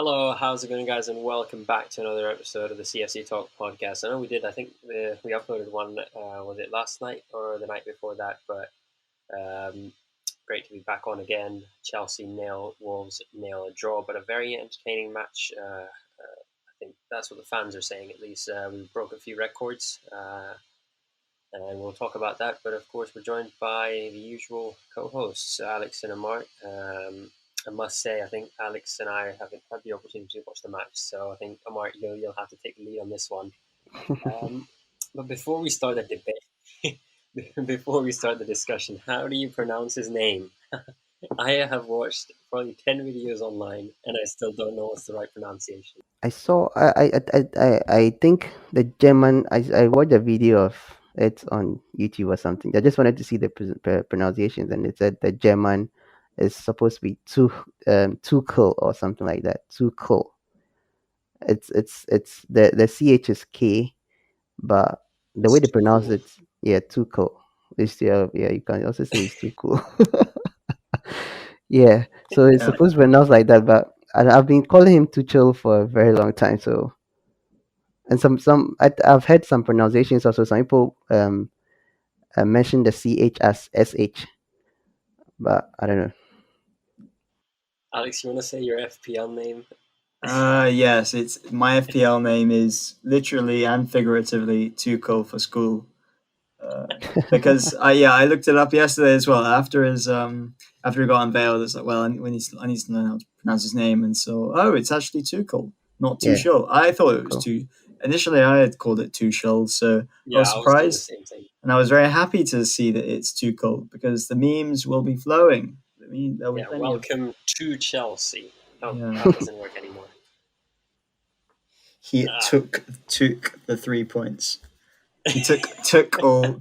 Hello, how's it going, guys? And welcome back to another episode of the CFCTALK podcast. I know we did, I think we uploaded one, was it last night or the night before that? But um, great to be back on again. Chelsea nil, Wolves nil, a draw, but a very entertaining match. I think that's what the fans are saying, at least. We broke a few records, and we'll talk about that. But of course, we're joined by the usual co-hosts, Alex and Amart. I must say, I think Alex and I haven't had the opportunity to watch the match, so I think Amart, you'll have to take the lead on this one. Um, but before we start the debate, before we start the discussion, how do you pronounce his name? I have watched probably 10 videos online, and I still don't know what's the right pronunciation. I saw. I think the German. I watched a video of it on YouTube or something. I just wanted to see the pronunciations, and it said the German is supposed to be Tuchel or something like that. Tuchel. It's the ch is K, but the way It's they too pronounce cool. it, yeah, Tuchel. It's still, yeah. You can also say it's too cool. Yeah. So it's Yeah, supposed to be pronounced like that, but I've been calling him Tuchel for a very long time. So and I've heard some pronunciations also. Some people mention the ch as sh, but I don't know. Alex, you want to say your FPL name? yes, it's my FPL name is literally and figuratively too cool for school. Uh, because I looked it up yesterday as well after he got unveiled. It's like, well, I need to know how to pronounce his name, and so it's actually Tuchel, not Yeah, Tuchel. I thought it was cool. too. Initially, I had called it Tuchel, so I Yeah, was I was doing the surprised, same thing. and I was very happy to see that it's Tuchel because the memes will be flowing. I mean, there'll be Yeah, plenty of welcome to Chelsea. Oh, yeah. that doesn't work anymore. He Ah, took the 3 points. He took all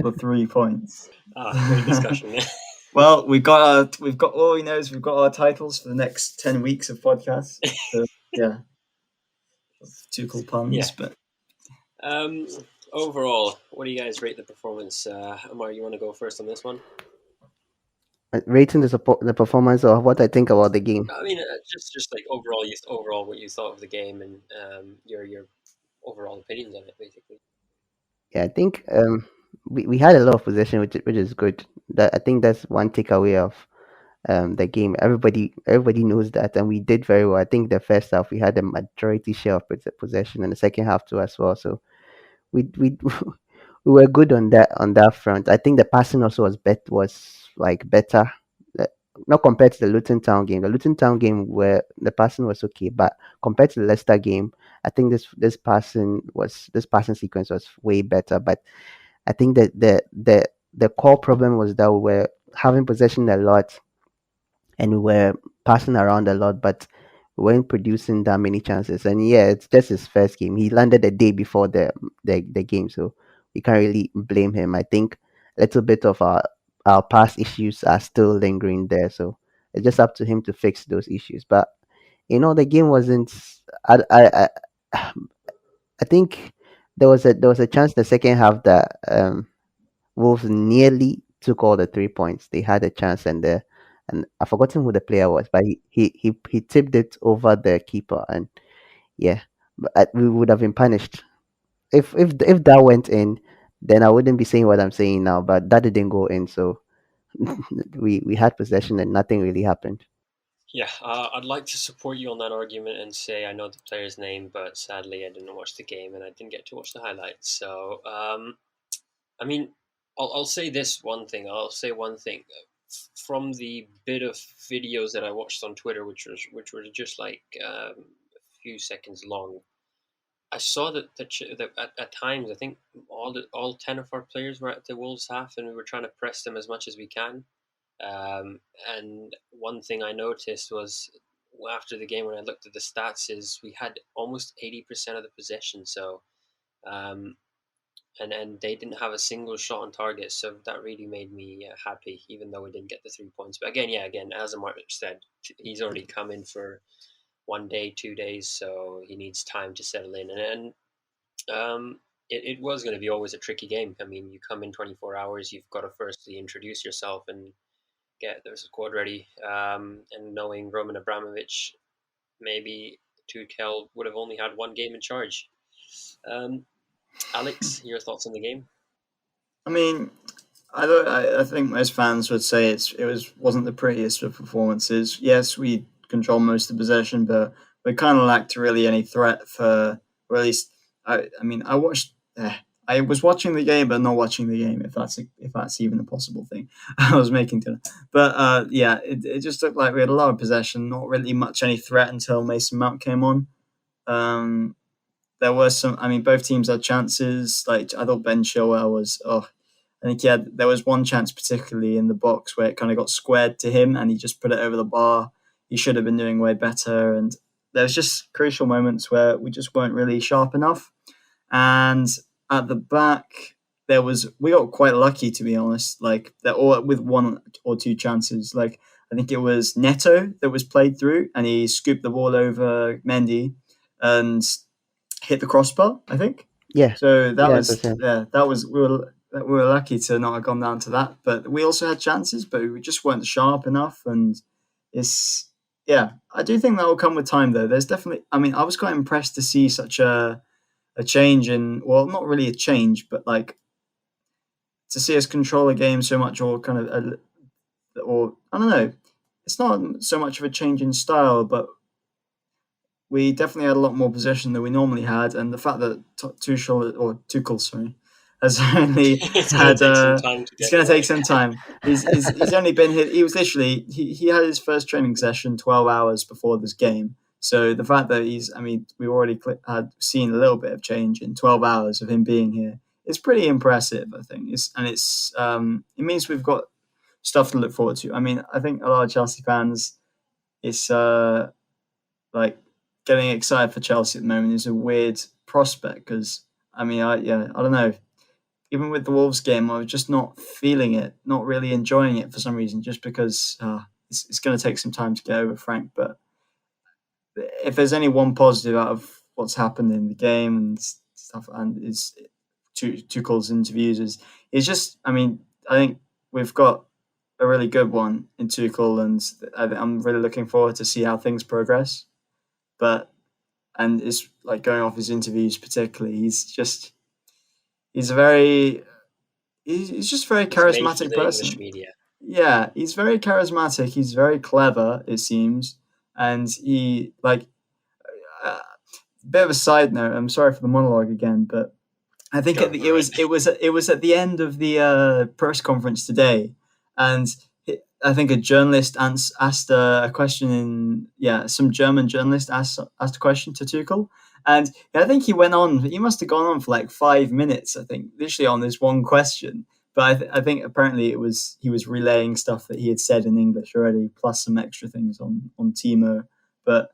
the 3 points. great discussion. Well, we've got all he knows. We've got our titles for the next 10 weeks of podcasts. So yeah, two cool puns, Yeah. but Um, Overall, what do you guys rate the performance? Amar, you want to go first on this one? Rating the performance of what I think about the game. I mean, just like overall, overall what you thought of the game and your overall opinions on it, basically. Yeah, I think we had a lot of possession, which is good. That I think that's one takeaway of the game. Everybody knows that, and we did very well. I think the first half we had a majority share of possession, and the second half too as well. So we we were good on that front. I think the passing also was like better, uh, not compared to the Luton Town game. The Luton Town game where the passing was okay, but compared to the Leicester game, I think this passing sequence was way better. But I think that the core problem was that we were having possession a lot and we were passing around a lot, but we weren't producing that many chances. And yeah, it's just his first game. He landed a day before the game, so we can't really blame him. I think a little bit of our past issues are still lingering there, so it's just up to him to fix those issues. But the game wasn't. I I think there was a chance the second half that Wolves nearly took all the 3 points. They had a chance, and I've forgotten who the player was, but he tipped it over the keeper, and yeah, but we would have been punished if that went in. Then I wouldn't be saying what I'm saying now, but that didn't go in, so we had possession and nothing really happened. Yeah, I'd like to support you on that argument and say I know the player's name, but sadly I didn't watch the game and I didn't get to watch the highlights. So, I mean, I'll say this one thing. I'll say one thing from the bit of videos that I watched on Twitter, which were just like a few seconds long. I saw that at times I think all 10 of our players were at the Wolves half, and we were trying to press them as much as we can. And one thing I noticed was after the game when I looked at the stats is we had almost 80% of the possession. So um, and they didn't have a single shot on target, so that really made me happy, even though we didn't get the 3 points. But again, yeah, again, as Amart said, he's already come in for 1 day, 2 days, so he needs time to settle in. And it was going to be always a tricky game. I mean, you come in 24 hours, you've got to firstly introduce yourself and get the squad ready. And knowing Roman Abramovich, maybe Tuchel would have only had one game in charge. Um, Alex, your thoughts on the game? I mean, I think most fans would say wasn't the prettiest of performances. Yes, we control most of the possession, but we kind of lacked really any threat for, or at least I mean, I watched. I was watching the game, but not watching the game. If that's even a possible thing, I was making dinner. But yeah, it just looked like we had a lot of possession, not really much any threat until Mason Mount came on. Um, there were some. I mean, both teams had chances. Like I thought Ben Chilwell was. Oh, I think there was one chance particularly in the box where it kind of got squared to him, and he just put it over the bar. He should have been doing way better. And there was just crucial moments where we just weren't really sharp enough. And at the back, we got quite lucky to be honest. Like they're all with one or two chances. Like I think it was Neto that was played through, and he scooped the ball over Mendy, and hit the crossbar, I think. Yeah, So yeah, it was him. that was we were lucky to not have gone down to that. But we also had chances, but we just weren't sharp enough. And it's yeah, I do think that will come with time though. There's definitely, I mean, I was quite impressed to see such a change in, well, not really a change, but like to see us control a game so much, or kind of or I don't know. It's not so much of a change in style, but we definitely had a lot more possession than we normally had, and the fact that Tuchel, sorry, has only It's going to had take some time to it's get going to take going. some time. He's only been here. He was literally he had his first training session 12 hours before this game. So the fact that I mean, we already had seen a little bit of change in 12 hours of him being here. It's pretty impressive, I think. It means we've got stuff to look forward to. I mean, I think a lot of Chelsea fans, it's like getting excited for Chelsea at the moment is a weird prospect because I mean, I don't know. Even with the Wolves game, I was just not feeling it, not really enjoying it for some reason, just because it's going to take some time to get over Frank. But if there's any one positive out of what's happened in the game and stuff, and is Tuchel's interviews is just, I mean, I think we've got a really good one in Tuchel, and I'm really looking forward to see how things progress. But and it's like going off his interviews particularly, he's a very he's just a very He's made for charismatic the English person. media. Yeah, he's very charismatic. He's very clever, it seems, and he like a bit of a side note. I'm sorry for the monologue again, but I think Go for it. it was at the end of the press conference today, and I think a journalist asked a question in, yeah, some German journalist asked a question to Tuchel, and I think he went on. He must have gone on for like 5 minutes. I think literally on this one question. But I think apparently he was relaying stuff that he had said in English already, plus some extra things on Timo. But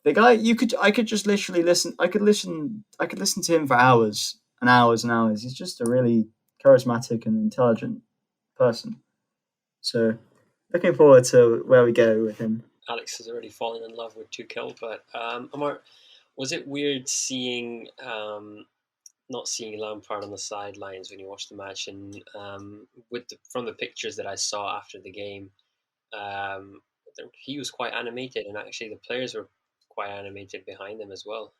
the guy, I could just literally listen. I could listen to him for hours and hours and hours. He's just a really charismatic and intelligent person. So looking forward to where we go with him. Alex has already fallen in love with Tuchel, but Amart, was it weird seeing not seeing Lampard on the sidelines when you watched the match, and from the pictures that I saw after the game, um, he was quite animated, and actually the players were quite animated behind him as well.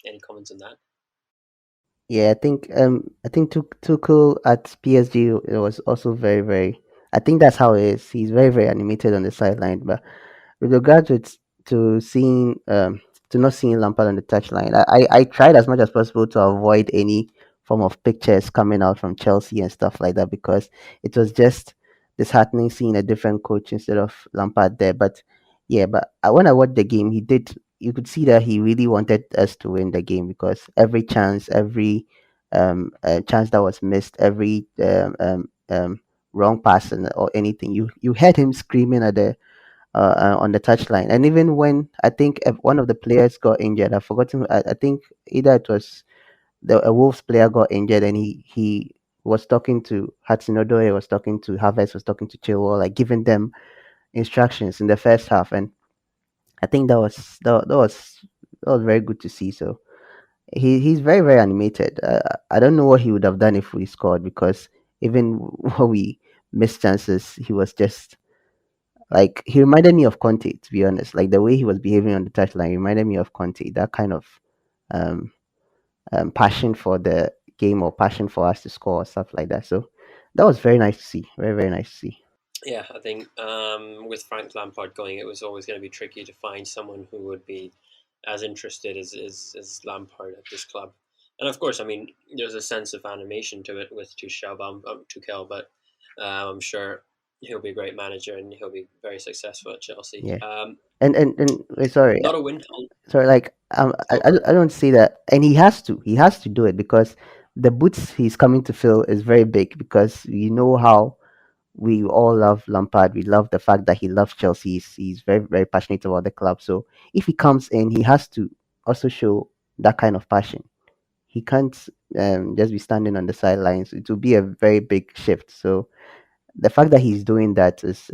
Any comments on that? Yeah, I think Tuchel at PSG it was also very very. I think that's how it is. He's very very animated on the sideline, but with regards to seeing to not seeing Lampard on the touchline, I tried as much as possible to avoid any form of pictures coming out from Chelsea and stuff like that because it was just disheartening seeing a different coach instead of Lampard there. But yeah, but when I watched the game, he did. You could see that he really wanted us to win the game because every chance, every chance that was missed, every wrong pass or anything, you heard him screaming at the on the touchline. And even when I think if one of the players got injured, I've forgotten. I think either it was a Wolves player got injured, and he was talking to Hudson-Odoi, was talking to Havertz, was talking to Chilwell, like giving them instructions in the first half. And I think that was very good to see. So he's very very animated. I don't know what he would have done if we scored because even when we missed chances, he was just Like he reminded me of Conte, to be honest. Like the way he was behaving on the touchline reminded me of Conte. That kind of um, passion for the game or passion for us to score or stuff like that. So that was very nice to see. Very very nice to see. Yeah, I think with Frank Lampard going, it was always going to be tricky to find someone who would be as interested as Lampard at this club. And of course, I mean, there's a sense of animation to it with Tuchel, but I'm sure he'll be a great manager and he'll be very successful at Chelsea. Yeah. And sorry, Not a win. sorry. Like Go for it. I don't see that, and he has to do it because the boots he's coming to fill is very big because you know how we all love Lampard. We love the fact that he loves Chelsea. He's very, very passionate about the club. So if he comes in, he has to also show that kind of passion. He can't just be standing on the sidelines. It will be a very big shift. So the fact that he's doing that is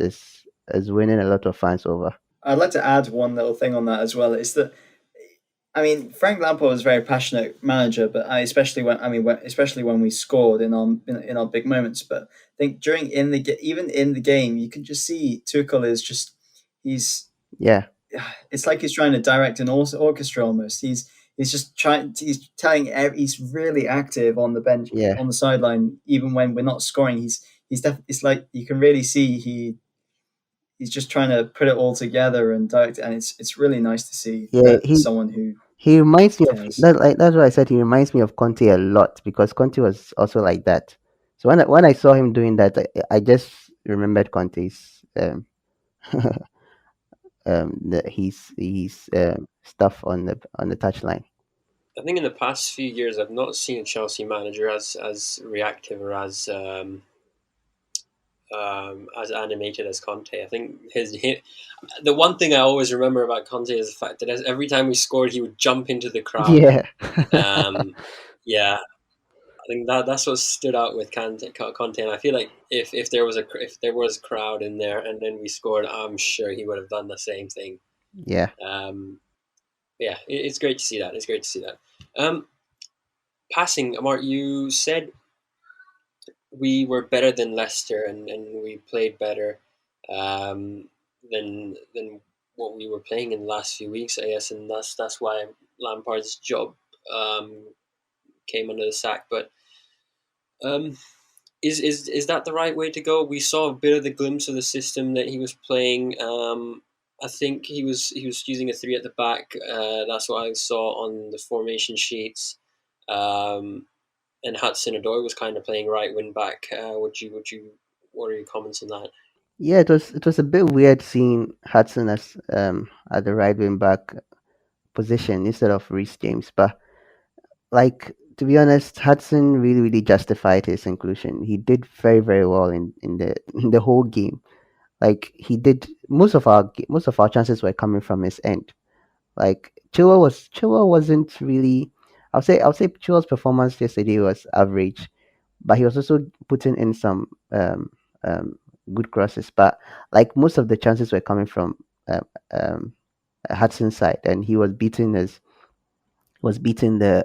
winning a lot of fans over. I'd like to add one little thing on that as well. Is that I mean, Frank Lampard was a very passionate manager, but especially especially when we scored in our big moments. But I think during even in the game, you can just see Tuchel is just he's Yeah, it's like he's trying to direct an orchestra almost. He's just trying. He's he's really active on the bench, yeah, on the sideline, even when we're not scoring. It's like you can really see he's just trying to put it all together and direct, and it's really nice to see yeah. that He someone who he reminds me of cares. that. Like that's why I said he reminds me of Conte a lot because Conte was also like that. So when I saw him doing that, I just remembered Conte's he's stuff on the touchline. I think in the past few years, I've not seen a Chelsea manager as reactive or as animated as Conte. I think the one thing I always remember about Conte is the fact that every time we scored, he would jump into the crowd. Yeah, Um, yeah, I think that's what stood out with Conte. And I feel like if there was a crowd in there and then we scored, I'm sure he would have done the same thing. yeah, Um, yeah, it's great to see that. It's great to see that. Um, Passing, Amart, you said we were better than Leicester and we played better um, than what we were playing in the last few weeks, I guess, and that's why Lampard's job um, came under the sack. But um, is that the right way to go? We saw a bit of the glimpse of the system that he was playing. I think he was using a three at the back. That's what I saw on the formation sheets. Um, and Hudson-Odoi was kind of playing right wing back. What are your comments on that? yeah. It was a bit weird seeing Hudson as at the right wing back position instead of Reece James, but like to be honest, Hudson really really justified his inclusion. He did very very well in the in the whole game. Like he did most of our chances were coming from his end. Like Chilwell wasn't really. I'll say Chilwell's performance yesterday was average, but he was also putting in some good crosses. But like most of the chances were coming from um, um, Hudson's side, and he was beating the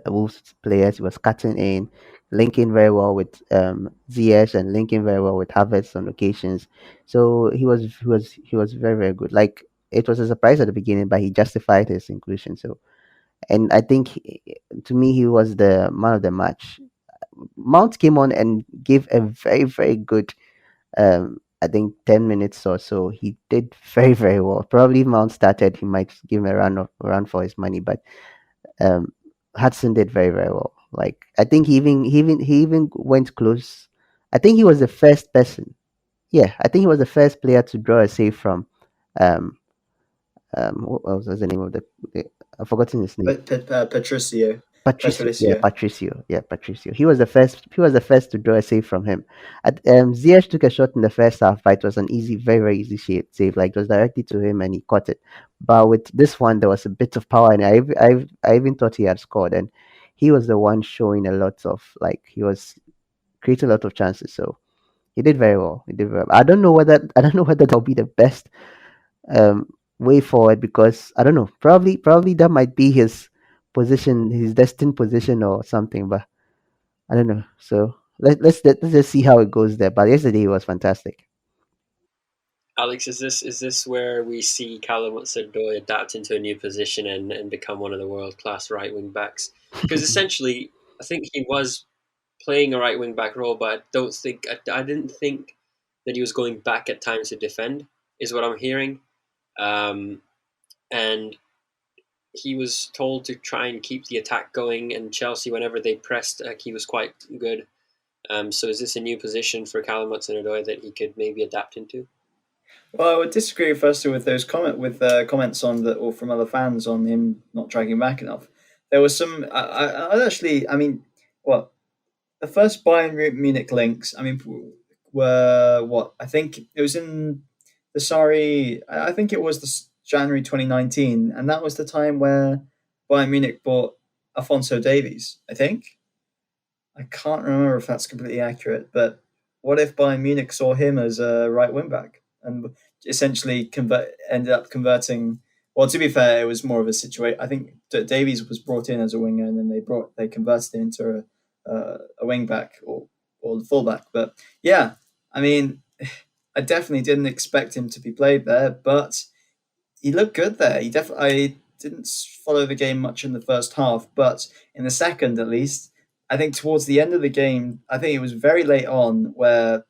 Wolves players. He was cutting in, linking very well with Ziyech and linking very well with Havertz on occasions. So he was very very good. Like it was a surprise at the beginning, but he justified his inclusion. So and I think to me he was the man of the match. Mount came on and gave a very very good I think 10 minutes or so. He did very very well. Probably if Mount started, he might give him a run for his money, but um, Hudson did very very well. Like I think he even went close. I think he was the first person. Yeah, I think he was the first player to draw a save from. Um, what was the name of the I've forgotten his name. Patricio, Patricio, yeah, Patricio. Patricio, yeah, Patricio. He was the first. He was the first to draw a save from him. Ziyech took a shot in the first half, but it was an easy, very, very easy save. Like it was directly to him, and he caught it. But with this one, there was a bit of power, and I even thought he had scored, and he was the one showing a lot of like he was creating a lot of chances. So he did very well. He did very well. I don't know whether that'll be the best um, way forward because I don't know. Probably that might be his position, his destined position or something. But I don't know. So let's just see how it goes there. But yesterday it was fantastic. Alex, is this where we see Callum Hudson-Odoi adapt into a new position and become one of the world class right wing backs? Because essentially, I think he was playing a right wing back role, but I didn't think that he was going back at times to defend. Is what I'm hearing, and he was told to try and keep the attack going. And Chelsea, whenever they pressed, he was quite good. So is this a new position for Callum Hudson-Odoi that he could maybe adapt into? Well, I would disagree firstly with those comments on that, or from other fans on him not dragging back enough. There was some. I actually. I mean, what the first Bayern Munich links? I mean, were what I think it was in the sorry. I think it was January 2019, and that was the time where Bayern Munich bought Alphonso Davies. I think I can't remember if that's completely accurate, but what if Bayern Munich saw him as a right wing back and essentially ended up converting? Well, to be fair, it was more of a situation. I think Davies was brought in as a winger, and then they converted him into a wing back or the fullback. But yeah, I mean, I definitely didn't expect him to be played there, but he looked good there. I didn't follow the game much in the first half, but in the second, at least, I think towards the end of the game, I think it was very late on where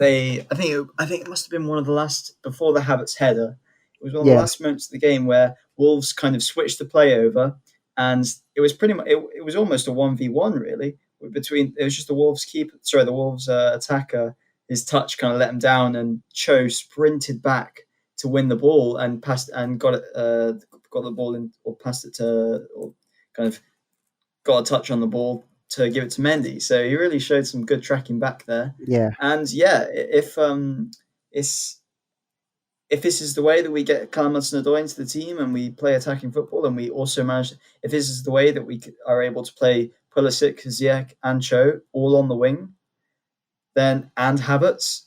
I think it must have been one of the last before the Havertz header. It was one of the Yeah, last moments of the game where Wolves kind of switched the play over, and it was pretty much it was almost a 1v1 really between it was just the Wolves attacker. His touch kind of let him down, and Cho sprinted back to win the ball and passed and got the ball in or passed it to or kind of got a touch on the ball to give it to Mendy. So he really showed some good tracking back there. yeah, And yeah, it's if this is the way that we get Callum Hudson-Odoi into the team and we play attacking football, and we also manage, if this is the way that we are able to play Pulisic, Ziyech, and Cho all on the wing, then and Havertz,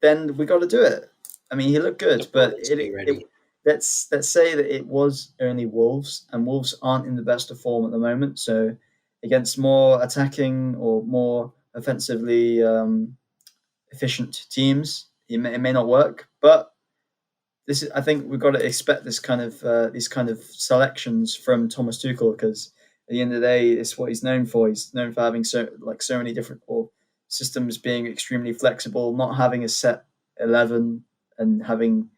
then we got to do it. I mean, he looked good, but Opponents be ready. let's say that it was only Wolves, and Wolves aren't in the best of form at the moment. So against more attacking or more offensively efficient teams, it may not work. But I think we've got to expect these kind of selections from Thomas Tuchel, because at the end of the day, it's what he's known for. He's known for having so many different or systems, being extremely flexible, not having a set 11, and having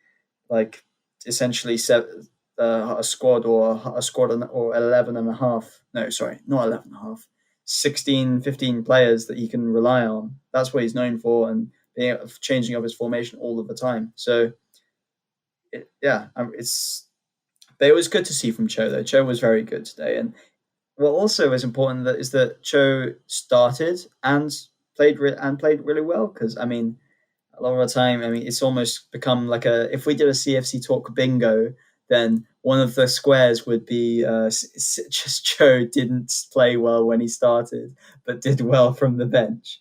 like essentially a squad or 11 and a half. No, sorry, not 11 and a half. 16, 15 players that he can rely on. That's what he's known for, and being changing up his formation all of the time. So it's but it was good to see from Cho though. Cho was very good today, and what also is important is that Cho started and played really well, because I mean a lot of the time, I mean, it's almost become like if we did a CFC talk bingo, then one of the squares would be just Joe didn't play well when he started, but did well from the bench.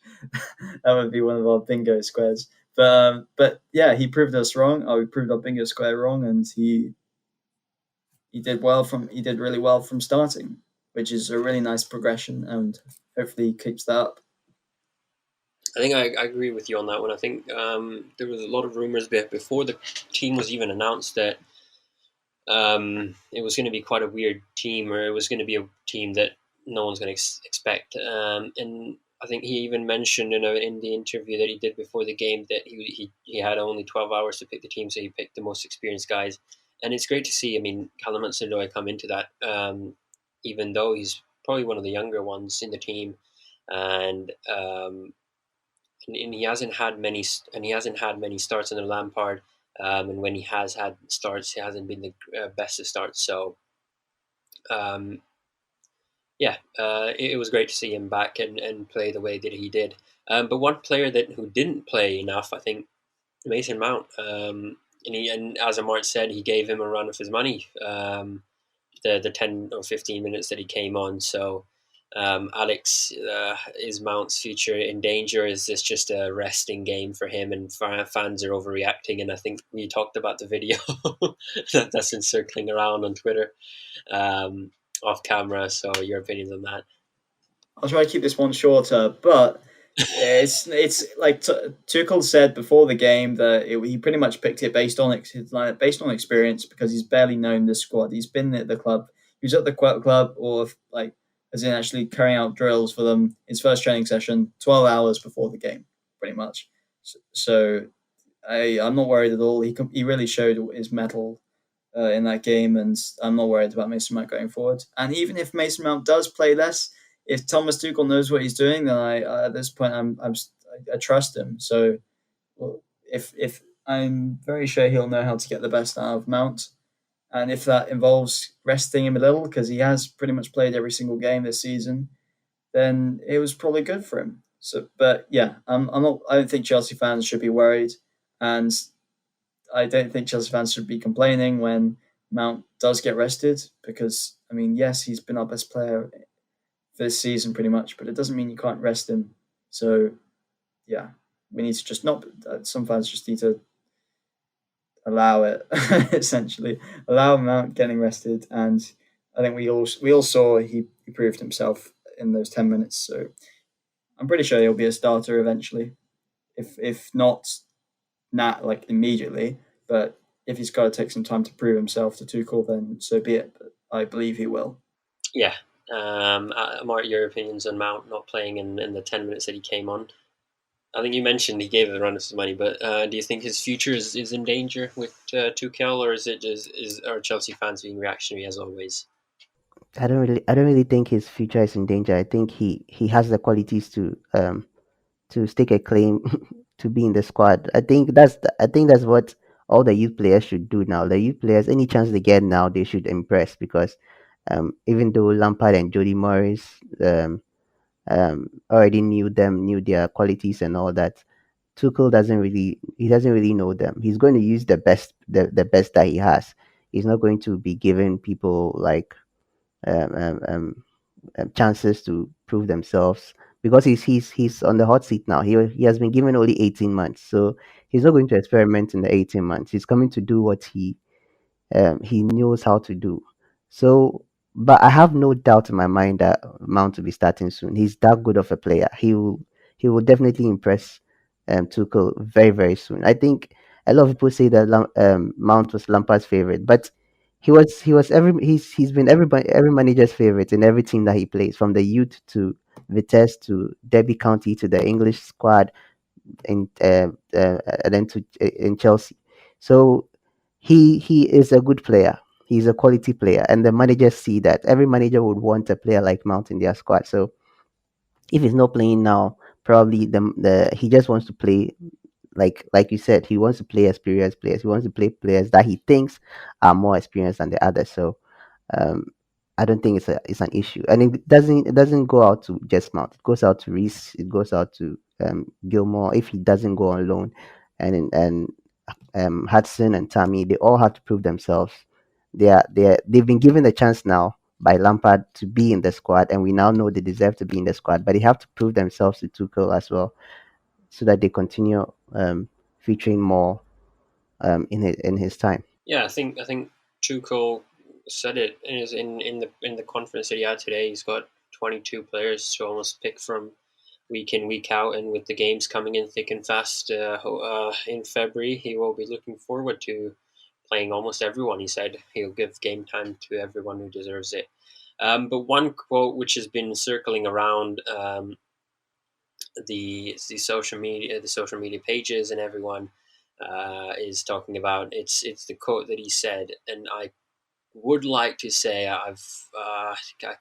That would be one of our bingo squares. But yeah, he proved us wrong. Oh, he proved our bingo square wrong, and he did really well from starting, which is a really nice progression, and hopefully he keeps that up. I think I agree with you on that one. I think there was a lot of rumors before the team was even announced that it was going to be quite a weird team, or it was going to be a team that no one's going to expect. And I think he even mentioned in the interview that he did before the game that he had only 12 hours to pick the team, so he picked the most experienced guys. And it's great to see. I mean, Callum Hudson-Odoi come into that, even though he's probably one of the younger ones in the team, and and he hasn't had many starts under Lampard. And when he has had starts, it hasn't been the best of starts. So um, yeah, it was great to see him back and play the way that he did. But one player who didn't play enough, I think, Mason Mount. And as Amart said, he gave him a run of his money. The 10 or 15 minutes that he came on. So Alex, is Mount's future in danger? Is this just a resting game for him, and fans are overreacting? And I think we talked about the video that's been circling around on Twitter um, off camera. So your opinions on that? I'll try to keep this one shorter, but Yeah, it's like Tuchel said before the game that he pretty much picked it based on his lineup, based on experience, because he's barely known the squad. He's been at the club, he was at the club, or like as in actually carrying out drills for them. His first training session, 12 hours before the game, pretty much. So I'm not worried at all. He really showed his mettle in that game, and I'm not worried about Mason Mount going forward. And even if Mason Mount does play less, if Thomas Tuchel knows what he's doing, then I at this point I trust him. So well, if I'm very sure he'll know how to get the best out of Mount, and if that involves resting him a little because he has pretty much played every single game this season, then it was probably good for him. So, but yeah, I'm not. I don't think Chelsea fans should be worried, and I don't think Chelsea fans should be complaining when Mount does get rested because, I mean, yes, he's been our best player this season pretty much, but it doesn't mean you can't rest him. So, yeah, we need to just not, some fans just need to allow it, essentially, allow Mount getting rested. And I think we all saw he proved himself in those 10 minutes. So I'm pretty sure he'll be a starter eventually. If not like immediately, but if he's got to take some time to prove himself to Tuchel, then so be it. But I believe he will. Yeah. Amart, your opinions on Mount not playing in the 10 minutes that he came on? I think you mentioned he gave the runners money, but do you think his future is in danger with Tuchel, or is it just are Chelsea fans being reactionary as always? I don't really think his future is in danger. I think he has the qualities to stake a claim to be in the squad. I think that's what all the youth players should do now. The youth players, any chance they get now, they should impress because even though Lampard and Jody Morris already knew them, knew their qualities and all that, Tuchel doesn't really know them. He's going to use the best that he has. He's not going to be giving people like um, um, um, chances to prove themselves because he's on the hot seat now. He has been given only 18 months, so he's not going to experiment in the 18 months. He's coming to do what he knows how to do. So, but I have no doubt in my mind that Mount will be starting soon. He's that good of a player. He will definitely impress Tuchel very very soon. I think a lot of people say that Mount was Lampard's favorite, but he's been every manager's favorite in every team that he plays, from the youth to Vitesse to Derby County to the English squad in and then to in Chelsea. So he is a good player. He's a quality player, and the managers see that. Every manager would want a player like Mount in their squad. So if he's not playing now, probably the he just wants to play like you said. He wants to play experienced players. He wants to play players that he thinks are more experienced than the others. So um, I don't think it's an issue, and it doesn't go out to just Mount. It goes out to Reese. It goes out to Gilmore if he doesn't go on loan, and Hudson and Tammy. They all have to prove themselves. They've been given the chance now by Lampard to be in the squad, and we now know they deserve to be in the squad. But they have to prove themselves to Tuchel as well, so that they continue featuring more in his time. Yeah, I think Tuchel said it in the conference that he had today. He's got 22 players to almost pick from week in week out, and with the games coming in thick and fast in February, he will be looking forward to playing almost everyone. He said he'll give game time to everyone who deserves it. But one quote which has been circling around the social media pages and everyone is talking about, it's the quote that he said, and I would like to say I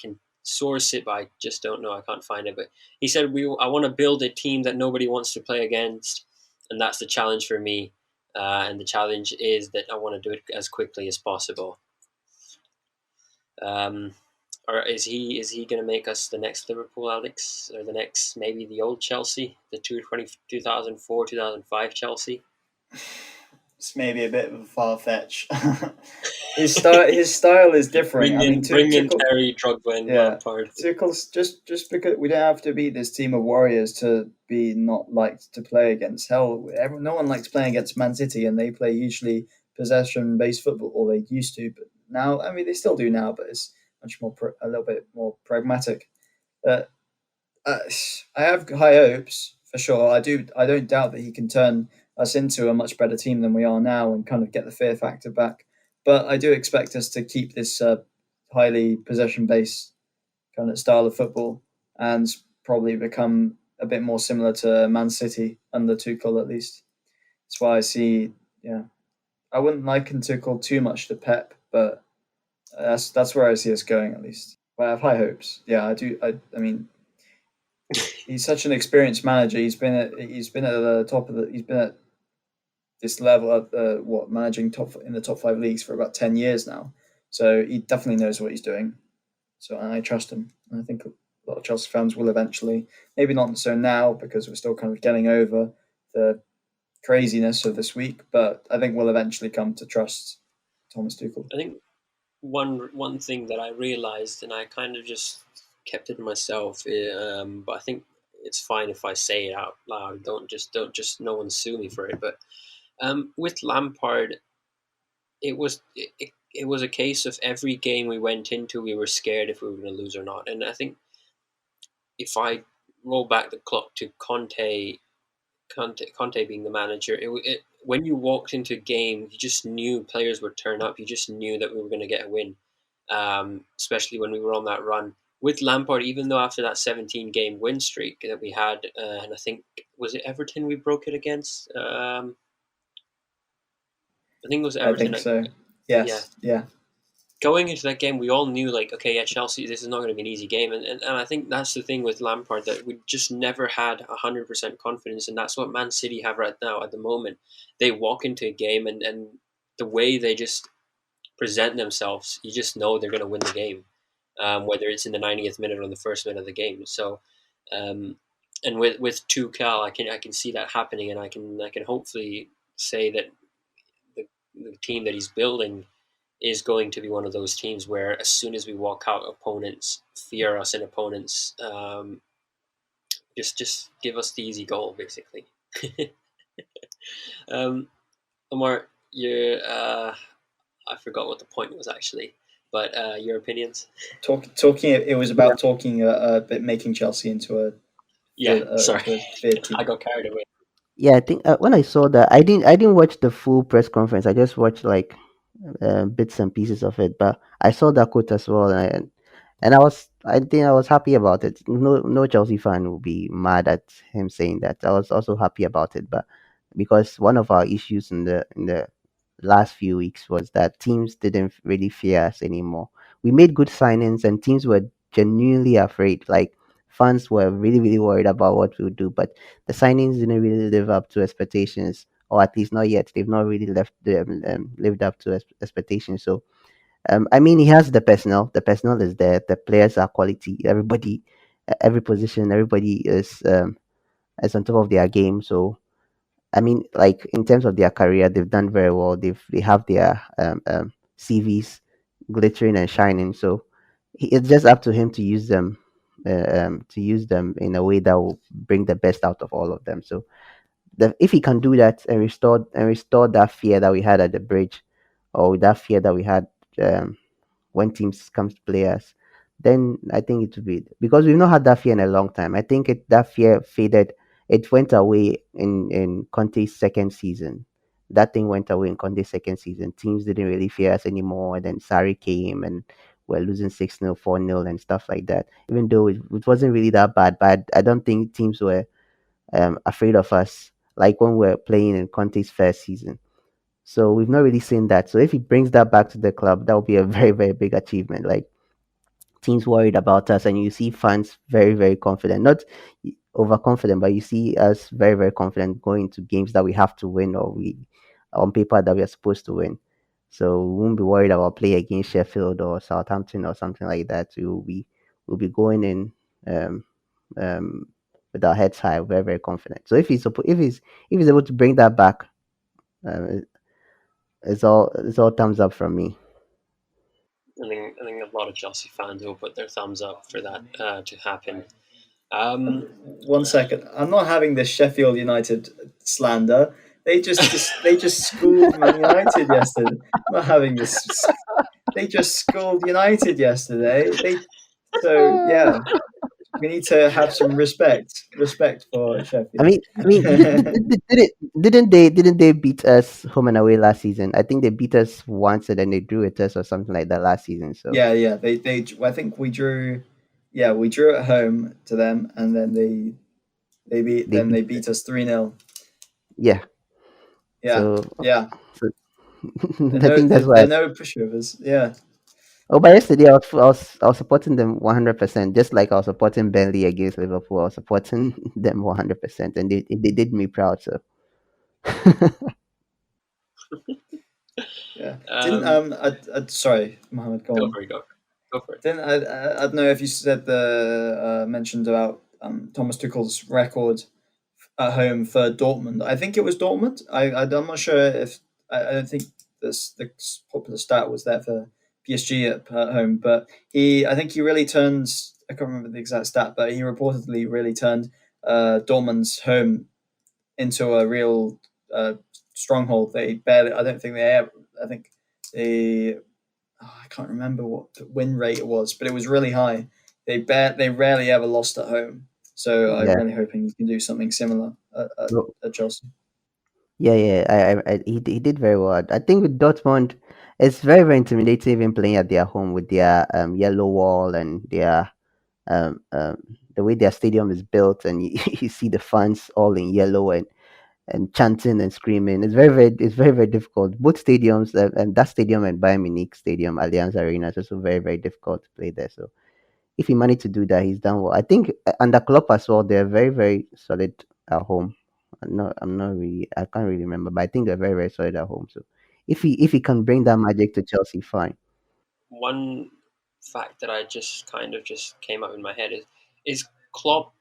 can source it, but I just don't know. I can't find it. But he said, I want to build a team that nobody wants to play against, and that's the challenge for me. And the challenge is that I want to do it as quickly as possible. Um, or is he going to make us the next Liverpool, Alex, or the next maybe the old Chelsea, the 2004 2005 Chelsea? It's maybe a bit of a far fetch. His style is different. Bring I mean, in bring in Tuchel. Terry, Drogba, and Yeah, Lampard. Tuchel's just because we don't have to be this team of warriors to be not liked to play against. Hell, no one likes playing against Man City, and they play usually possession-based football, or they used to. But now, I mean, they still do now, but it's much more a little bit more pragmatic. Uh, I have high hopes for sure. I do. I don't doubt that he can turn us into a much better team than we are now and kind of get the fear factor back. But I do expect us to keep this highly possession based kind of style of football and probably become a bit more similar to Man City under Tuchel at least. That's why I see. Yeah, I wouldn't liken Tuchel too much to Pep, but that's where I see us going at least. But I have high hopes. Yeah, I do. I mean, he's such an experienced manager. He's been at the top of the. He's been at this level of managing top in the top five leagues for about 10 years now. So he definitely knows what he's doing. So and I trust him. And I think a lot of Chelsea fans will eventually, maybe not so now because we're still kind of getting over the craziness of this week, but I think we'll eventually come to trust Thomas Tuchel. I think one thing that I realized, and I kind of just kept it to myself, but I think it's fine if I say it out loud. Don't just no one sue me for it. But with Lampard, it was a case of every game we went into, we were scared if we were going to lose or not. And I think if I roll back the clock to Conte being the manager, when you walked into a game, you just knew players would turn up. You just knew that we were going to get a win, especially when we were on that run. With Lampard, even though after that 17-game win streak that we had, and I think, was it Everton we broke it against? I think it was Everton. I think so. Yes. Yeah. Going into that game, we all knew, like, okay, yeah, Chelsea, this is not going to be an easy game. And I think that's the thing with Lampard, that we just never had 100% confidence. And that's what Man City have right now at the moment. They walk into a game and the way they just present themselves, you just know they're going to win the game, whether it's in the 90th minute or the first minute of the game. So, and with Tuchel, I can see that happening, and I can hopefully say that the team that he's building is going to be one of those teams where as soon as we walk out, opponents fear us, and opponents just give us the easy goal, basically. Amart, I forgot what the point was actually, but your opinions? Talking. It was about talking a bit, making Chelsea into a sorry, I got carried away. Yeah, I think when I saw that, I didn't watch the full press conference. I just watched like bits and pieces of it. But I saw that quote as well, and I think I was happy about it. No Chelsea fan will be mad at him saying that. I was also happy about it, but because one of our issues in the last few weeks was that teams didn't really fear us anymore. We made good signings, and teams were genuinely afraid. Like fans were really really worried about what we would do, but the signings didn't really live up to expectations, or at least not yet. They've not really lived up to expectations. So, I mean, he has the personnel. The personnel is there. The players are quality. Everybody, every position, everybody is on top of their game. So, I mean, like in terms of their career, they've done very well. They have their CVs glittering and shining. So, it's just up to him to use them in a way that will bring the best out of all of them. So, if he can do that and restore that fear that we had at the bridge, or that fear that we had when teams come to play us, then I think it would be, because we've not had that fear in a long time. I think that fear faded. It went away in Conte's second season. That thing went away in Conte's second season. Teams didn't really fear us anymore. And then Sarri came and we're losing 6-0, 4-0 and stuff like that. Even though it wasn't really that bad, but I don't think teams were afraid of us like when we're playing in Conte's first season. So we've not really seen that. So if he brings that back to the club, that will be a very, very big achievement. Like teams worried about us, and you see fans very, very confident, not overconfident, but you see us very, very confident going to games that we have to win, or we on paper that we are supposed to win. So we won't be worried about play against Sheffield or Southampton or something like that. We'll be going in um, um, with our heads high, very, very confident. So if he's able to bring that back, uh, it's all thumbs up from me. I think a lot of Chelsea fans will put their thumbs up for that to happen. 1 second. I'm not having this Sheffield United slander. They just schooled Man United yesterday. I'm not having this. They just schooled United yesterday. So yeah, we need to have some respect for I Sheffield. mean, I mean, didn't they beat us home and away last season? I think they beat us once and then they drew with us or something like that last season. So Yeah. They. I think we drew. Yeah, we drew at home to them, and then they they beat beat us 3-0. yeah. Yeah, So, yeah. so I think that's why. They're no pushovers. Yeah, Oh, but yesterday I was supporting them 100%, just like I was supporting Burnley against Liverpool. I was supporting them 100%, and they did me proud. So yeah. Didn't Um, sorry, Mohammed, go go on. for it. Go for it. Didn't I don't know if you said the mentioned about Thomas Tuchel's record at home for Dortmund. I think it was Dortmund. I'm not sure if I don't think this the popular stat was there for PSG at home, but I think he really turned. I can't remember the exact stat, but he reportedly really turned Dortmund's home into a real stronghold. They barely. I don't think they ever. I think they. I can't remember what the win rate it was, but it was really high. They rarely ever lost at home. So I'm yeah, really hoping he can do something similar Well, at Chelsea. yeah. He did very well. I think with Dortmund, it's very very intimidating even playing at their home with their yellow wall and their the way their stadium is built, and you see the fans all in yellow and chanting and screaming. It's very very difficult. Both stadiums, and that stadium and Bayern Munich Stadium, Allianz Arena, is also very very difficult to play there. So if he managed to do that, he's done well. I think under Klopp as well, they're very very solid at home. I'm not really, I can't really remember, but I think they're very very solid at home. So if he can bring that magic to Chelsea, fine. One fact that I just kind of just came up in my head is Klopp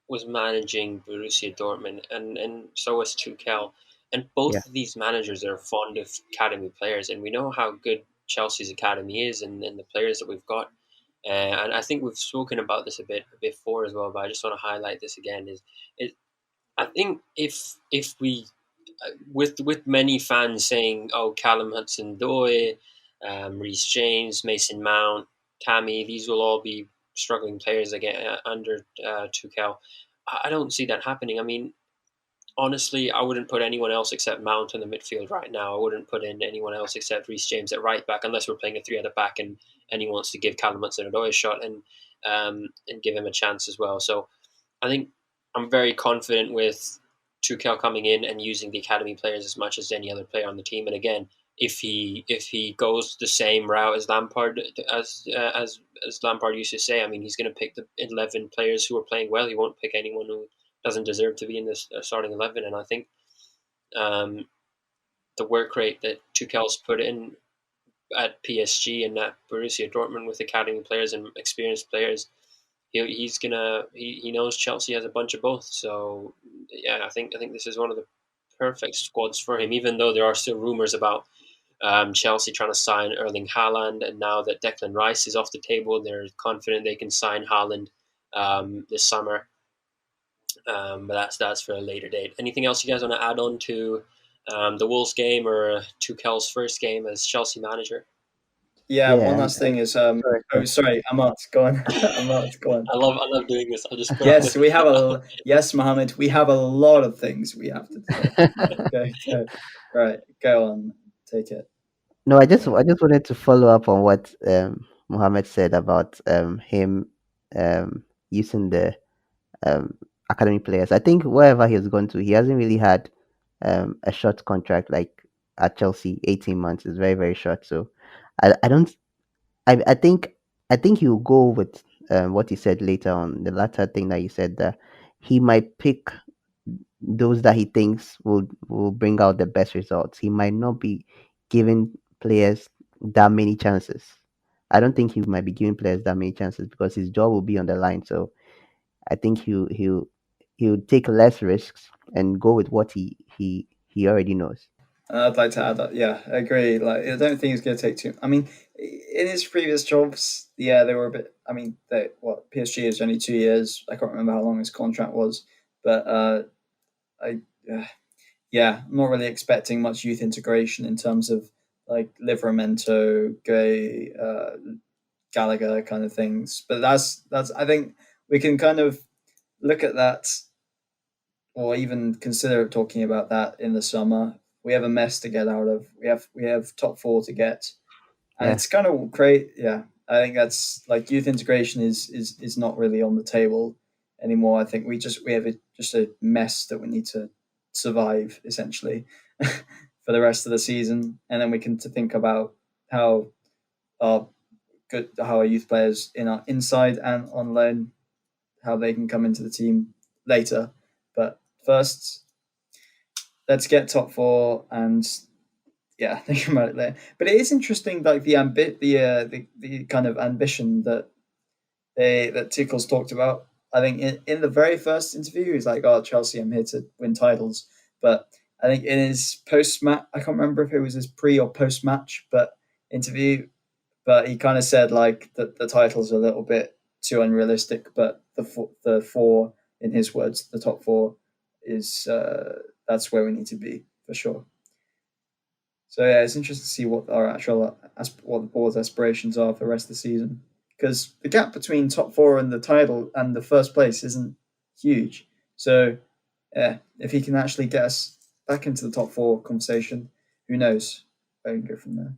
was managing Borussia Dortmund, and so was Tuchel. And Yeah, both of these managers are fond of academy players, and we know how good Chelsea's academy is and the players that we've got. And I think we've spoken about this a bit before as well, but I just want to highlight this again. Is I think if we with many fans saying, "Oh, Callum Hudson-Odoi, Reece James, Mason Mount, Tammy, these will all be struggling players again under Tuchel." I don't see that happening. I mean, honestly, I wouldn't put anyone else except Mount in the midfield right now. I wouldn't put in anyone else except Reece James at right back, unless we're playing a three at the back and he wants to give Callum Hudson-Odoi a shot and give him a chance as well. So I think I'm very confident with Tuchel coming in and using the academy players as much as any other player on the team. And again, if he goes the same route as Lampard as Lampard used to say, I mean, he's going to pick the 11 players who are playing well. He won't pick anyone who doesn't deserve to be in this starting 11. And I think um, the work rate that Tuchel's put in at PSG and at Borussia Dortmund with academy players and experienced players, he knows Chelsea has a bunch of both. So yeah, I think this is one of the perfect squads for him. Even though there are still rumors about Chelsea trying to sign Erling Haaland, and now that Declan Rice is off the table, they're confident they can sign Haaland this summer. But that's for a later date. Anything else you guys want to add on to the Wolves game or Tuchel's first game as Chelsea manager? Yeah, one yeah. last thing is Sorry, oh sorry. sorry, Amart, go on. Amart, go on. I love doing this. I'll just put on Yes, we have the. a yes, Mohammed. We have a lot of things we have to discuss. Right, go on, take it. No, Yeah, I just wanted to follow up on what Mohammed said about him using the um, academy players. I think wherever he's gone to, he hasn't really had a short contract like at Chelsea. 18 months is very very short. So I don't I think he'll go with what he said later on, the latter thing that he said, that he might pick those that he thinks will bring out the best results. He might not be giving players that many chances. I don't think he might be giving players that many chances because his job will be on the line. So I think he'll take less risks and go with what he already knows. and I'd like to add that. Yeah, I agree. Like, I don't think it's going to take too. I mean, in his previous jobs, yeah, they were a bit. I mean, PSG is only 2 years. I can't remember how long his contract was, but I. Yeah, I'm not really expecting much youth integration in terms of like Livramento, Gay, Gallagher kind of things. But that's I think we can kind of look at that, or even consider talking about that in the summer. We have a mess to get out of. We have top four to get, and Yeah, it's kind of great. Yeah, I think that's like youth integration is not really on the table anymore. I think we have just a mess that we need to survive essentially for the rest of the season, and then we can to think about how our how our youth players in our inside and on loan, how they can come into the team later. But first, let's get top four and yeah, think about it there. But it is interesting, like the kind of ambition that Tuchel's talked about. I think in the very first interview, he's like, "Oh, Chelsea, I'm here to win titles." But I think in his post match, I can't remember if it was his pre or post match, but interview, but he kind of said like that the title's a little bit too unrealistic. But the four, in his words, the top four is that's where we need to be for sure. So yeah, it's interesting to see what our actual what the board's aspirations are for the rest of the season, because the gap between top four and the title and the first place isn't huge. So yeah, if he can actually get us back into the top four conversation, who knows? I can go from there.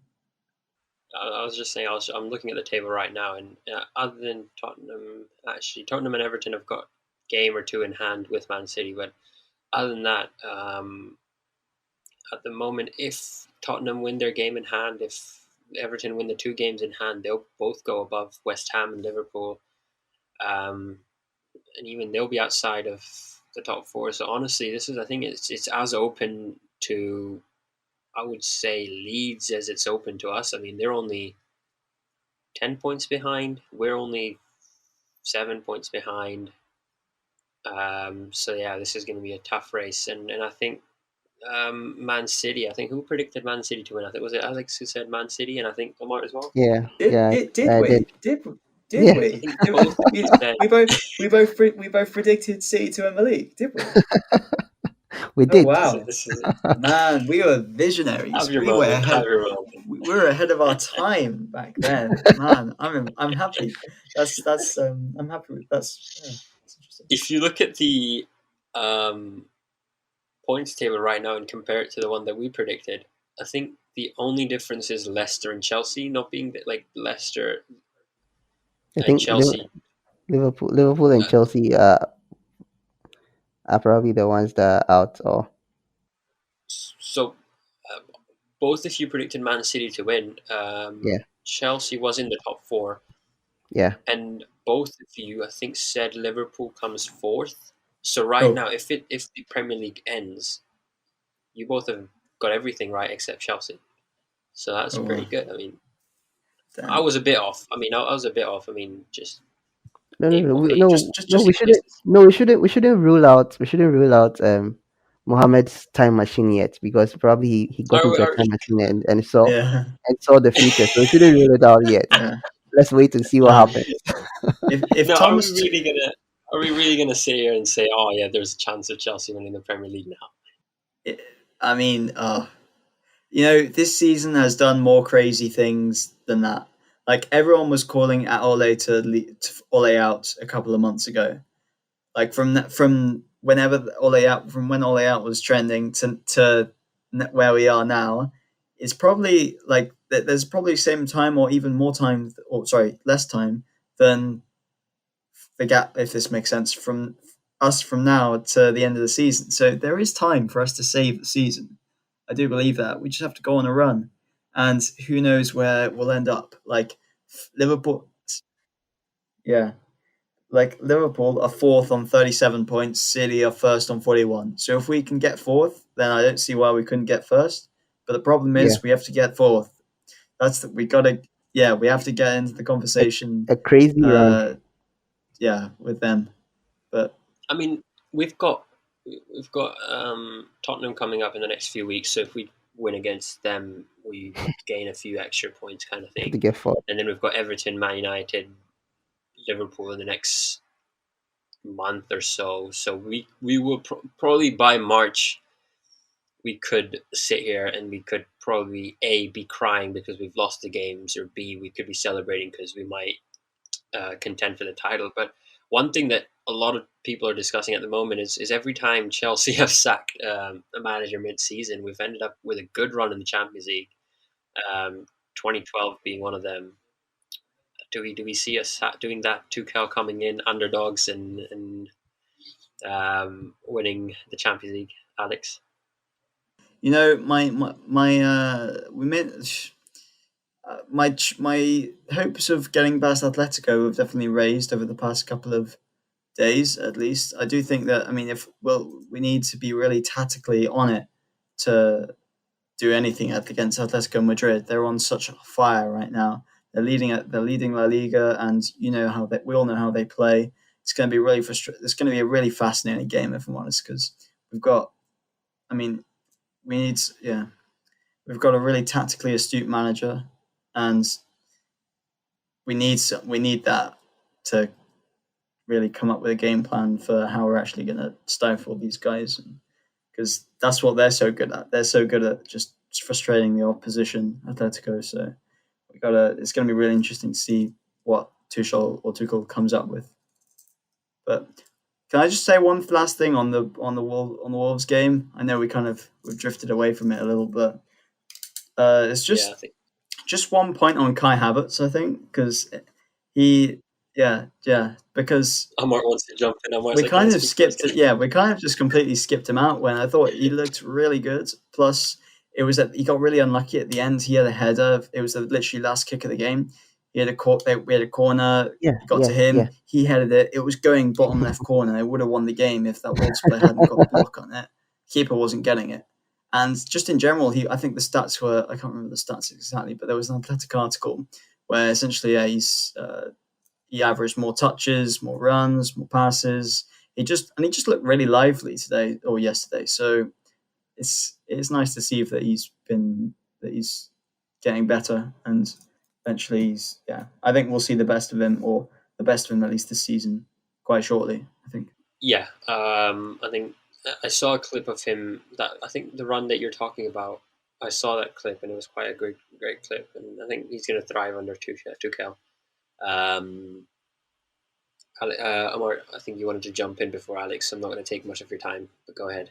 I was just saying, I'm looking at the table right now, and other than Tottenham, actually, Tottenham and Everton have got a game or two in hand with Man City. But other than that, at the moment, if Tottenham win their game in hand, if Everton win the two games in hand, they'll both go above West Ham and Liverpool, and even they'll be outside of the top four. So honestly, I think it's as open to, I would say, Leeds as it's open to us. I mean, they're only 10 points behind. We're only 7 points behind. So yeah, this is going to be a tough race, and I think Man City. I think who predicted Man City to win? I think was it Alex who said Man City, and I think Amart as well. yeah, Did yeah. it? Did I did. we? Did Yeah, I we? think both of you said. We both predicted City to win the league. Did we? we Oh did. wow, This is man, we were have visionaries. your We were moment. Have ahead. your moment. We were ahead of our time back then. Man, I'm happy. I'm happy with that's interesting. If you look at the um, points table right now and compare it to the one that we predicted, I think the only difference is Leicester and Chelsea not being like Leicester I and think Chelsea. Liverpool and Uh, Chelsea are probably the ones that are out. Or so uh, both of you predicted Man City to win. yeah, Chelsea was in the top four, yeah, and both of you, I think, said Liverpool comes fourth. So right Oh, now, if the Premier League ends, you both have got everything right except Chelsea. So that's oh pretty wow, good. I mean, I damn. was a bit off. I was a bit off. I mean, just no, no, no, okay, no. just We in shouldn't. case. No, we shouldn't rule out. We shouldn't rule out Mohammed's time machine yet, because probably he got into a Are, time machine Yeah, and saw the future. So we shouldn't rule it out yet. yeah. Let's wait and see what Man, happens. if no, Thomas, are we really gonna sit here and say, oh yeah, there's a chance of Chelsea winning the Premier League now? I mean, this season has done more crazy things than that. Like everyone was calling at Ole to Ole out a couple of months ago. Like from whenever from when Ole out was trending to where we are now, it's probably like there's probably same time or even more time, or sorry, less time than the gap, if this makes sense, from us from now to the end of the season. So there is time for us to save the season. I do believe that. We just have to go on a run, and who knows where we'll end up. Like Liverpool, yeah, like Liverpool are fourth on 37 points. City are first on 41. So if we can get fourth, then I don't see why we couldn't get first. But the problem Yeah, is we have to get fourth. We gotta, yeah, we have to get into the a, conversation. a crazy run. Uh, yeah, with them. But I mean, we've got Tottenham coming up in the next few weeks. So if we win against them, we would gain a few extra points, kind of To thing. get fought. And then we've got Everton, Man United, Liverpool in the next month or so. So we will probably by March we could sit here and we could probably A, be crying because we've lost the games, or B, we could be celebrating because we might contend for the title. But one thing that a lot of people are discussing at the moment is every time Chelsea have sacked a manager mid-season, we've ended up with a good run in the Champions League. 2012 being one of them. Do we see us doing that? Tuchel coming in underdogs and winning the Champions League, Alex? You know, we made my hopes of getting past Atletico have definitely raised over the past couple of days, at least. I do think that, I mean, if well, we need to be really tactically on it to do anything against Atletico Madrid. They're on such a fire right now. They're leading La Liga, and we all know how they play. It's going to be really It's going to be a really fascinating game, if I'm honest, because we've got. I mean, we need yeah, we've got a really tactically astute manager, and we need that to really come up with a game plan for how we're actually going to stifle these guys, because that's what they're so good at. They're so good at just frustrating the opposition, Atletico. So we gotta. It's going to be really interesting to see what Tuchel comes up with. But can I just say one last thing on the Wolves game? I know we've drifted away from it a little bit. It's Yeah, I think just one point on Kai Havertz, I think, because he, because Amart wants to jump in. Amart's we like, "Can I kind of speak first?" skipped it. Yeah, we kind of just completely skipped him out when I thought he looked really good. Plus, he got really unlucky at the end. He had a header. It was the literally last kick of the game. We had a corner. Yeah, It got yeah, to yeah. him. He headed it. It was going bottom left corner. It would have won the game if that Wolves player hadn't got the block on it. Keeper wasn't getting it. And just in general, I think the stats were, I can't remember the stats exactly, but there was an Athletic article where essentially he averaged more touches, more runs, more passes. He just looked really lively today or yesterday. So it's nice to see that he's getting better, and eventually I think we'll see the best of him, or the best of him at least this season, quite shortly. I think. Yeah, I think I saw a clip of him. That I think the run that you're talking about. I saw that clip and it was quite a great clip. And I think he's going to thrive under Tuchel. Um, Amar, I think you wanted to jump in before Alex. So I'm not going to take much of your time, but go ahead.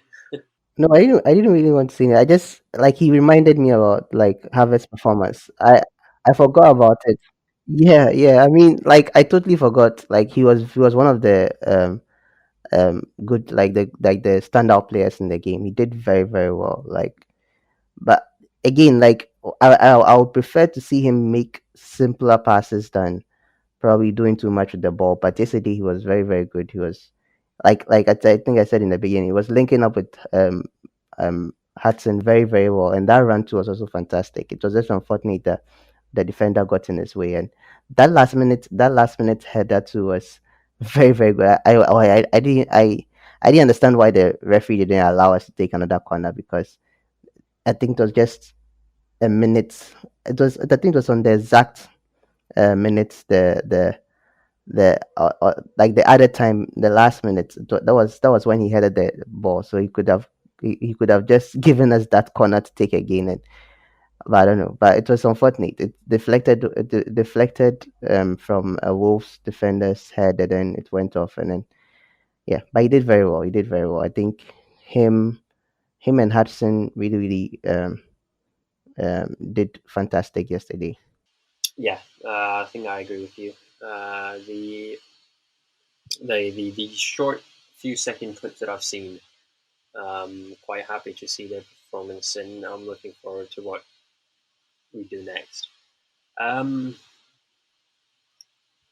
No, I didn't really want to sing it. I just like he reminded me about like Harvest performance. I forgot about it. Yeah, yeah. I mean, like I totally forgot. Like he was one of the good like the standout players in the game. He did very very well. Like, but again, like I would prefer to see him make simpler passes than probably doing too much with the ball. But yesterday he was very very good. He was I think I said in the beginning, he was linking up with Hudson very very well, and that run too was also fantastic. It was just unfortunate that the defender got in his way, and that last minute header too was very very good. I didn't understand why the referee didn't allow us to take another corner, because I think it was just a minute. I think it was on the exact minutes like the other time, the last minute. That was when he headed the ball, so he could have just given us that corner to take again. And but I don't know. But it was unfortunate. It deflected from a Wolves defender's head, and then it went off. And then yeah, but he did very well. He did very well. I think him him and Hudson really really did fantastic yesterday. Yeah, I think I agree with you. The short few second clips that I've seen, quite happy to see their performance, and I'm looking forward to what we do next. Um,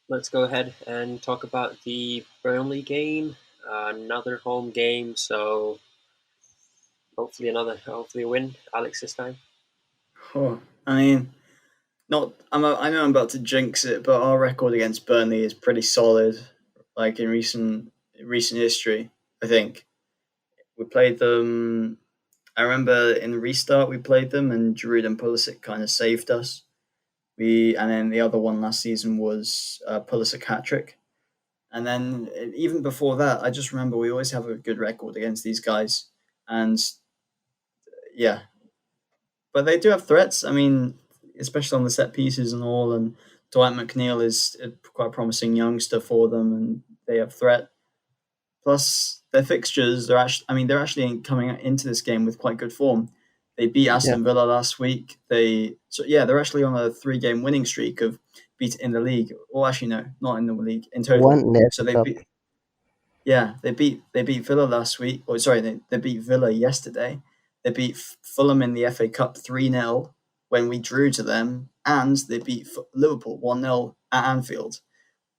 let's go ahead and talk about the Burnley game. Another home game, so hopefully a win, Alex, this time. Oh, I mean, not. I know I'm about to jinx it, but our record against Burnley is pretty solid. Like in recent history, I think we played them. I remember in restart we played them, and Giroud and Pulisic kind of saved us. And then the other one last season was Pulisic hat trick. And then even before that, I just remember we always have a good record against these guys, and yeah, but they do have threats. I mean, especially on the set pieces and all. And Dwight McNeil is quite a promising youngster for them, and they have threat. Plus, their fixtures are actually, I mean, they're actually coming into this game with quite good form. They beat Yeah, Aston Villa last week. They're actually on a 3 game winning streak of beat in the league. Well, actually, no, not in the league in total. one in the So FA Cup. they beat Villa last week. Or sorry, they beat Villa yesterday. They beat Fulham in the FA Cup 3-0 when we drew to them, and they beat Liverpool 1-0 at Anfield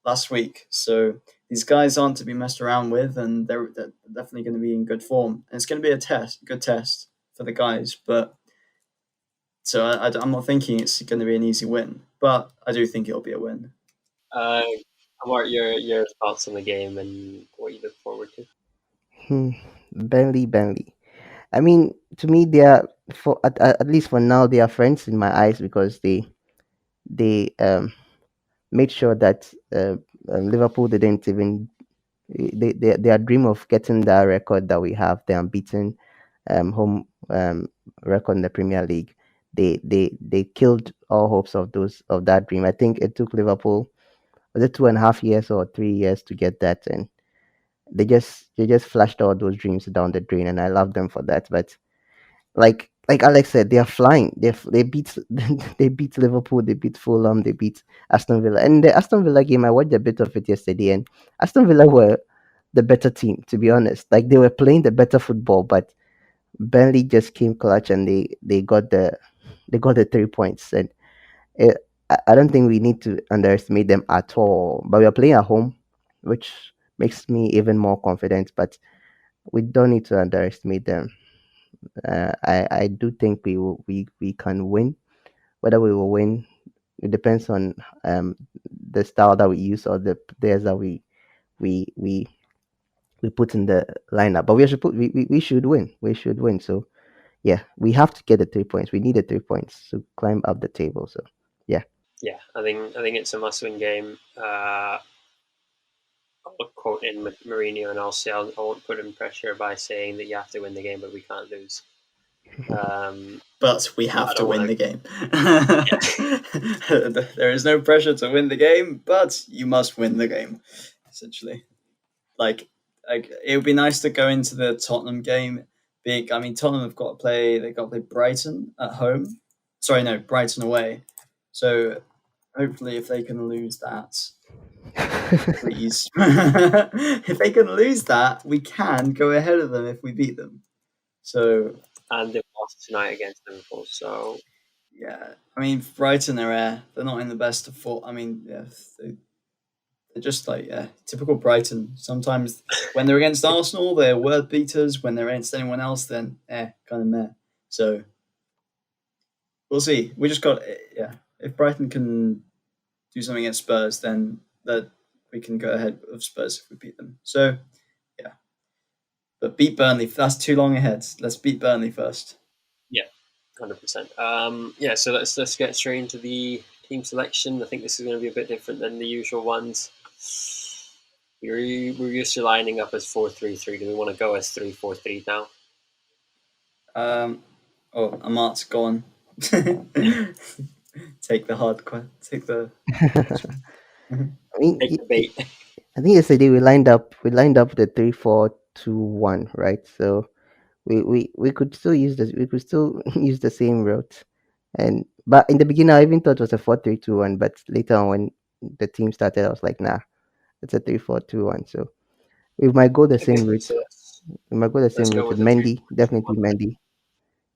last week. So these guys aren't to be messed around with, and they're definitely going to be in good form. And it's going to be good test for the guys. But so I'm not thinking it's going to be an easy win, but I do think it'll be a win. Uh, Amart, your thoughts on the game and what you look forward to? Hmm. Burnley. I mean, to me, they are at least for now they are friends in my eyes because they made sure that Liverpool didn't even their dream of getting that record that we have, the unbeaten home record in the Premier League. They killed all hopes of that dream. I think it took Liverpool, was it 2.5 years or 3 years to get that, and they just flashed all those dreams down the drain, and I love them for that. But like Alex said, they are flying. They beat they beat Liverpool, they beat Fulham, they beat Aston Villa. And the Aston Villa game, I watched a bit of it yesterday, and Aston Villa were the better team, to be honest. Like they were playing the better football, but Burnley just came clutch and they got the 3 points. And I don't think we need to underestimate them at all. But we are playing at home, which makes me even more confident. But we don't need to underestimate them. I do think we can win. Whether we will win, it depends on the style that we use or the players that we we we put in the lineup. But we should win. We should win. So yeah, we have to get the 3 points. We need the 3 points to climb up the table. So yeah. Yeah, I think it's a must-win game. I'll quote in Mourinho, and I'll say I won't put in pressure by saying that you have to win the game, but we can't lose. But we But I have to don't win want the game. to. There is no pressure to win the game, but you must win the game, essentially. Like, it would be nice to go into the Tottenham game. I mean, Tottenham have got to play. They got to play Brighton at home. Sorry, no, Brighton away. So hopefully, if they can lose that, please. If they can lose that, we can go ahead of them if we beat them. So And they've lost tonight against Liverpool, so yeah, I mean Brighton are they're not in the best of form. I mean, yeah, they're just like typical Brighton. Sometimes when they're against Arsenal, they're word beaters. When they're against anyone else, then kind of meh. So we'll see. We just got If Brighton can do something against Spurs, then that we can go ahead of Spurs if we beat them. So yeah, but beat Burnley. That's too long ahead. Let's beat Burnley first. yeah, 100%. Yeah, so let's get straight into the team selection. I think this is going to be a bit different than the usual ones. We're used to lining up as 4-3-3. Do we want to go as 3-4-3 now? Amart's gone. Take the hard take the. I mean, Take the bait. I think yesterday we lined up the 3-4-2-1, right? So we could still use this. We could still use the same route. And but in the beginning, I even thought it was a 4-3-2-1. But later on, when the team started, I was like, nah, it's a 3-4-2-1. So we might go the same Okay, route. so We might go the let's same go route with with the Mendy. 3-4-2-1. Definitely Mendy.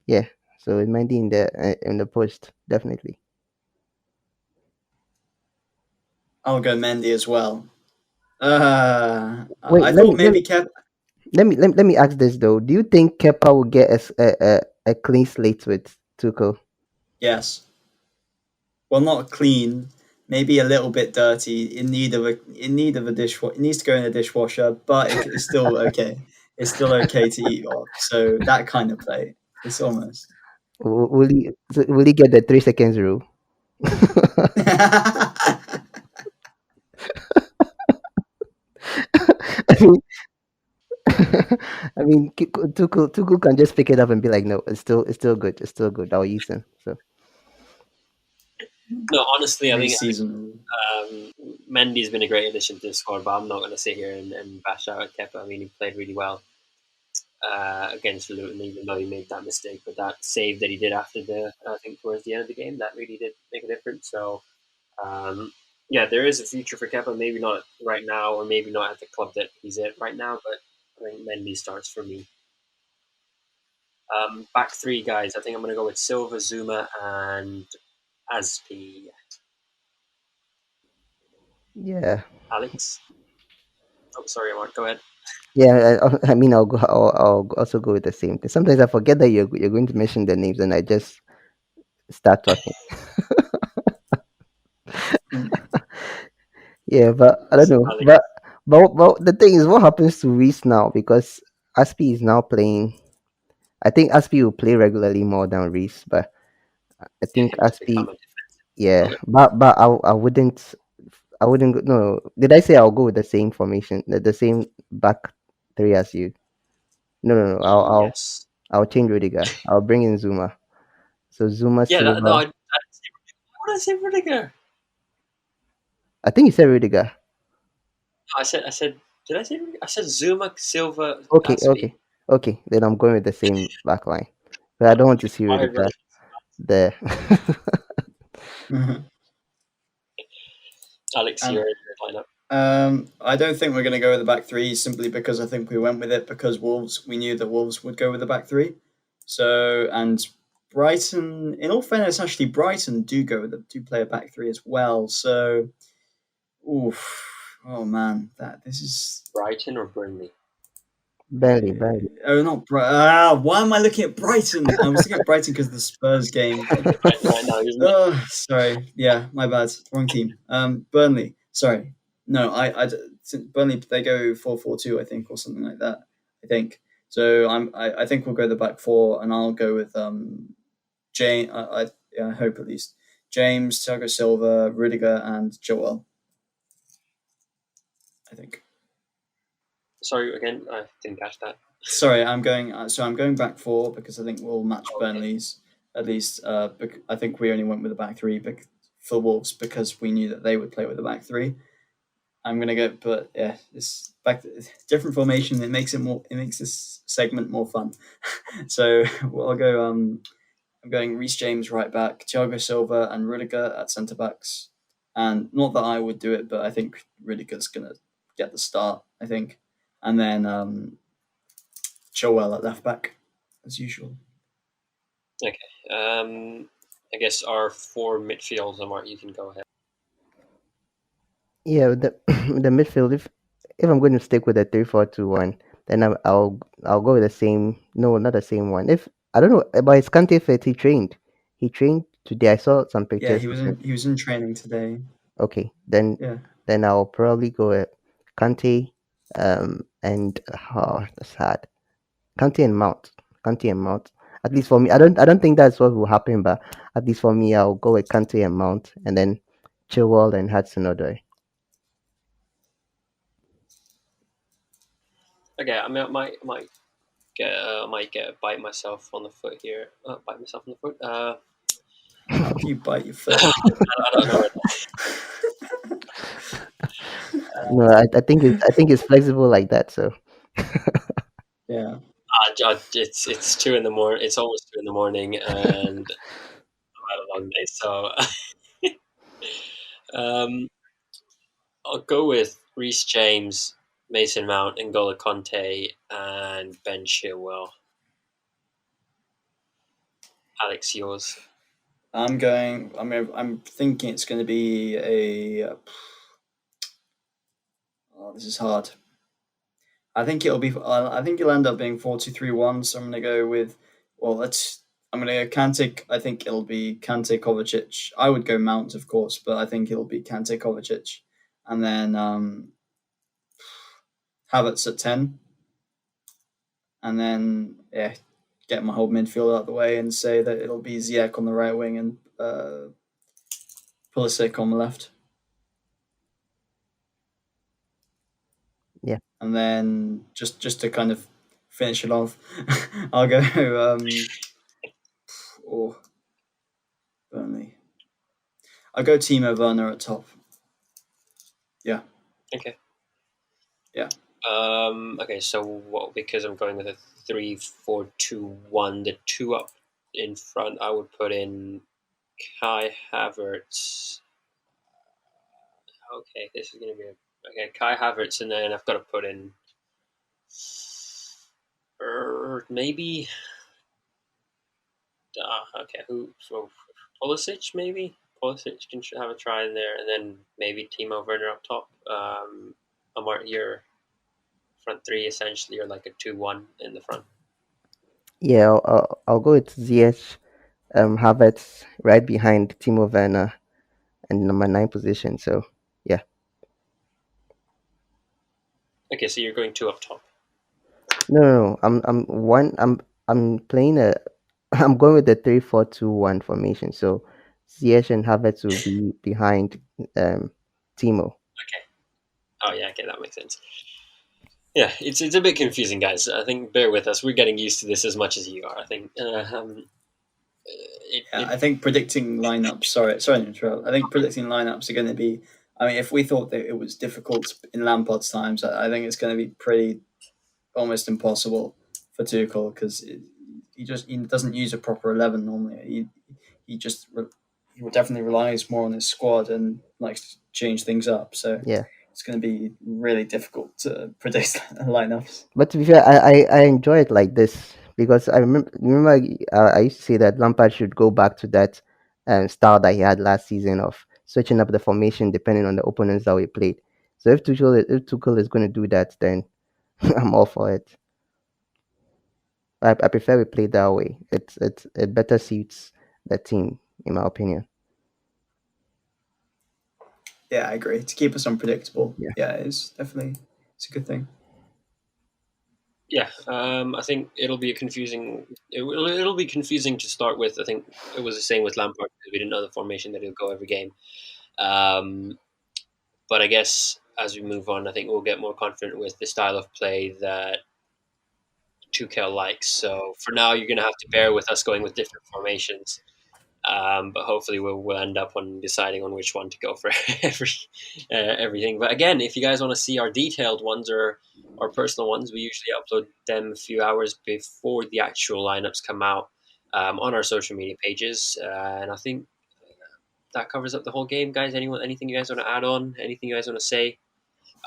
Yeah. So with Mendy in the post, definitely. I'll go Mendy as well. Wait, I let thought me let maybe me Kev. let me ask this though. Do you think Kepa will get a clean slate with Tuchel? Yes. Well, not clean. Maybe a little bit dirty. In need of a dishwasher. It needs to go in a dishwasher, but it's still okay. It's still okay to eat off. So that kind of play. It's almost. Will he get the 3 seconds rule? I mean, Tuchel can just pick it up and be like, no, it's still good. It's still good. I'll use him. So No, honestly, I think Pre-season. Mendy's been a great addition to the squad, but I'm not going to sit here and bash out Kepa. I mean, he played really well against Luton, even though he made that mistake. But that save that he did after I think towards the end of the game, that really did make a difference. So, yeah, there is a future for Kepa. Maybe not right now, or maybe not at the club that he's at right now. But I think Mendy starts for me. Back three guys. I think I'm going to go with Silva, Zuma, and Aspi. Yeah. Alex. Oh, sorry, Amart. Go ahead. Yeah, I mean, I'll also go with the same thing. Sometimes I forget that you're going to mention the names, and I just start talking. Mm. Yeah, but I don't know. Alex. But the thing is, what happens to Reese now? Because Aspi is now playing. I think Aspi will play regularly more than Reese, but I Get think him to become Aspi, a defensive yeah. midfielder. But I wouldn't no. Did I say I'll go with the same formation, the same back three as you? No, no, no. Yes. I'll change Rudiger. I'll bring in Zuma. So Zuma Yeah. No, Silva. what did I say, Rudiger? I think you said Rudiger. I said. Did I say? I said Zuma, Silva, Okay, Aspi. okay, okay. Then I'm going with the same back line. But I don't want to see Five Rudiger right. there. Alex, And your lineup. I don't think we're going to go with the back three simply because I think we went with it because Wolves. We knew that Wolves would go with the back three. So and Brighton, in all fairness, actually Brighton do play a back three as well. So, oof, oh man, that this is Brighton or Burnley? Barely. not why am I looking at Brighton? I was looking at Brighton because of the Spurs game. Brighton right now, isn't it? Oh, sorry. Yeah, my bad. Wrong team. Burnley. Sorry. No, Burnley. They go 4-4-2, I think, or something like that. I think. So I think we'll go the back four, and I'll go with James. I hope at least James, Thiago Silva, Rudiger, and Joel. I think. Sorry again. I didn't catch that. Sorry, I'm going. So I'm going back four because I think we'll match Okay. Burnley's at least. I think we only went with the back three for Wolves because we knew that they would play with the back three. I'm gonna go, but yeah, it's different formation. It makes it more. It makes this segment more fun. So I'll go. I'm going Reece James right back, Thiago Silva and Rudiger at centre backs. And not that I would do it, but I think Rudiger's gonna get the start. I think, and then Chohan at left back as usual. Okay. I guess our four midfields, Amart, you can go ahead. Yeah, with the the midfield. If I'm going to stick with the 3-4-2-1, then I'll go with the same. No, not the same one. If I don't know, but it's Kante fit. He trained. He trained today. I saw some Yeah, pictures of him. he was in training today. Okay, then Yeah, I'll probably go with Kante, and that's hard. Kante and Mount. Kante and Mount. At least for me, I don't think that's what will happen, but at least for me, I'll go with Kante and Mount, and then Chilwell and Hudson-Odoi. Okay. I mean, might get a bite myself on the foot here. Bite myself on the foot. how do you bite your foot? I don't know. No, I think it's flexible like that. So Yeah. It's 2 in the morning. It's almost 2 in the morning, and I've had a long day. So, I'll go with Reece James, Mason Mount, N'Golo Conte, and Ben Chilwell. Alex, yours. I'm going. I'm thinking it's going to be a. Oh, this is hard. I think it'll be. I think it'll end up being 4-2-3-1. So I'm going to go with. Well, let's. I'm going to go Kante. I think it'll be Kante Kovacic. I would go Mount, of course, but I think it'll be Kante Kovacic, and then Havertz at 10, and then yeah, get my whole midfield out of the way and say that it'll be Ziyech on the right wing and Pulisic on the left. yeah, And then just to kind of finish it off, I'll go oh Burnley. I'll go Timo Werner at top. Yeah, Okay. yeah. Okay, so because I'm going with a 3-4-2-1, the two up in front, I would put in Kai Havertz. Okay, this is going to be okay. Kai Havertz, and then I've got to put in maybe. Okay, who? So Pulisic, maybe. Pulisic can have a try in there, and then maybe Timo Werner up top. Amart, your front three essentially are like a 2-1 in the front. Yeah, I'll go with Ziyech, Havertz right behind Timo Werner and number 9 position. So yeah, Okay, so you're going two up top. no. I'm playing a. I'm going with the 3-4-2-1 formation. So Ziyech and Havertz will be behind Timo. Okay. Oh yeah, okay, that makes sense. Yeah, it's a bit confusing, guys. I think bear with us. We're getting used to this as much as you are. I think. Yeah, I think predicting lineups. Sorry to interrupt. I think predicting lineups are going to be. I mean, if we thought that it was difficult in Lampard's times, I think it's going to be pretty almost impossible for Tuchel because he doesn't use a proper 11 normally. He just he definitely relies more on his squad and likes to change things up. So Yeah, it's going to be really difficult to predict lineups. but to be fair, I enjoy it like this because I remember I used to say that Lampard should go back to that style that he had last season of switching up the formation depending on the opponents that we played. So if Tuchel is going to do that, then I'm all for it. I prefer we play that way. It better suits the team, in my opinion. Yeah, I agree. To keep us unpredictable, Yeah. yeah, it's a good thing. Yeah, I think it'll be confusing. It'll be confusing to start with. I think it was the same with Lampard because we didn't know the formation that he'll go every game. Um, but I guess as we move on, I think we'll get more confident with the style of play that Tuchel likes. So for now, you're going to have to bear with us going with different formations. But hopefully we'll end up on deciding on which one to go for everything. But again, if you guys want to see our detailed ones or our personal ones, we usually upload them a few hours before the actual lineups come out on our social media pages. And I think that covers up the whole game, guys. Anything you guys want to add on? Anything you guys want to say?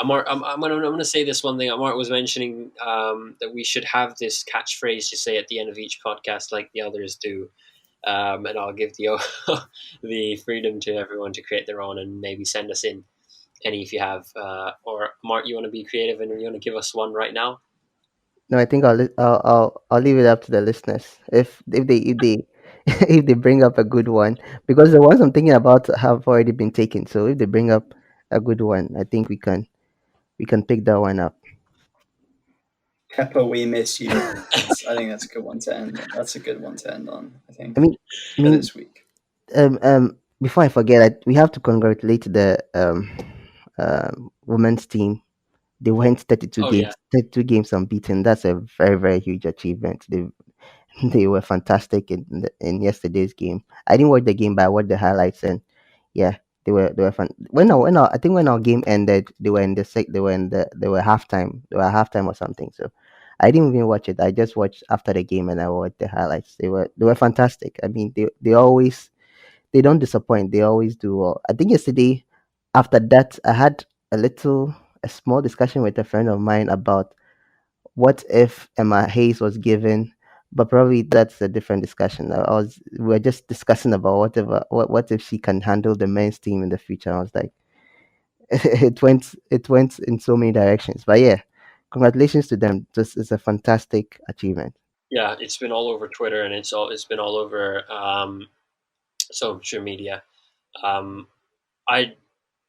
Amart, I'm gonna say this one thing. Amart was mentioning that we should have this catchphrase to say at the end of each podcast, like the others do. And I'll give the the freedom to everyone to create their own and maybe send us in any if you have. Or Mark, you want to be creative and you want to give us one right now? No, I think I'll leave it up to the listeners if they if they bring up a good one, because the ones I'm thinking about have already been taken. So if they bring up a good one, I think we can pick that one up. Pepper, we miss you. I think that's a good one to end on. That's a good one to end on, I I think, mean, I for mean, this week. before I forget, we have to congratulate the women's team. They went 32 Oh yeah, games, 32 games unbeaten. That's a very, very huge achievement. They were fantastic in yesterday's game. I didn't watch the game, but I watched the highlights, and yeah, they were fun. I think when our game ended, they were in the sec. They were halftime. They were halftime or something. So I didn't even watch it. I just watched after the game, and I watched the highlights. They were fantastic. I mean, they don't disappoint. They always do well. I think yesterday, after that, I had a small discussion with a friend of mine about what if Emma Hayes was given, but probably that's a different discussion. We were just discussing about what if she can handle the men's team in the future. I was like, it went in so many directions. But yeah, congratulations to them. This is a fantastic achievement. yeah. It's been all over Twitter and it's been all over social media. Um, I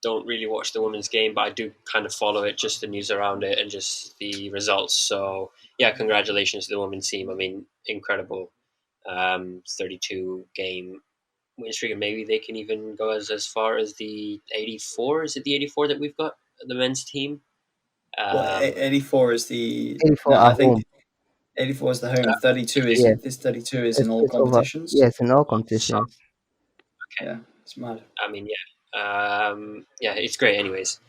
don't really watch the women's game, but I do kind of follow it, just the news around it and just the results. So yeah, congratulations to the women's team. I mean, incredible 32 game win streak, and maybe they can even go as far as the 84. Is it the 84 that we've got the men's team? Well, Um, 84 is the 84 no. I at home. think 84 is the home. 32 is Yeah, this 32 is in it's all it's over. competitions. Yes, in all so competitions. Yeah. It's mad. I mean, yeah, it's great. Anyways,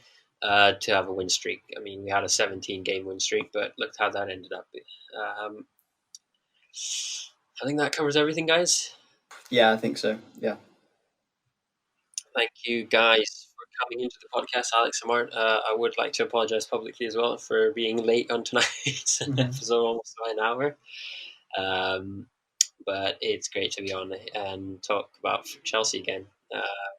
to have a win streak. I mean, we had a 17-game win streak, but look how that ended up. I think that covers everything, guys. Yeah, I think so. Yeah. Thank you, guys, for coming into the podcast, Alex and Amart. I would like to apologize publicly as well for being late on tonight's episode, almost by an hour. But it's great to be on and talk about Chelsea again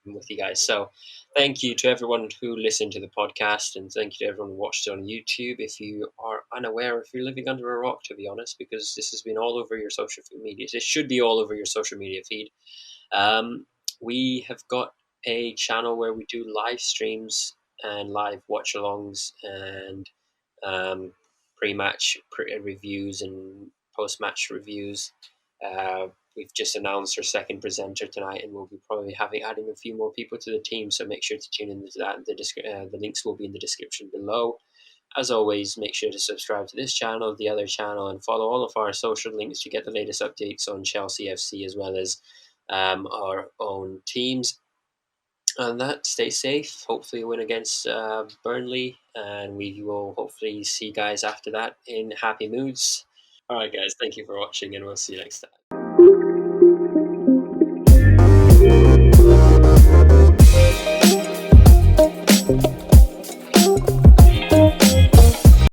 with you guys. So thank you to everyone who listened to the podcast, and thank you to everyone who watched it on YouTube. If you are unaware, if you're living under a rock, to be honest, because this has been all over your social media. It should be all over your social media feed. We have got a channel where we do live streams and live watch-alongs and pre-match reviews and post-match reviews. We've just announced our second presenter tonight, and we'll be probably adding a few more people to the team. So make sure to tune into that. The links will be in the description below. As always, make sure to subscribe to this channel, the other channel, and follow all of our social links to get the latest updates on Chelsea FC as well as our own teams. And that, stay safe. Hopefully, win against Burnley, and we will hopefully see you guys after that in happy moods. All right, guys, thank you for watching, and we'll see you next time.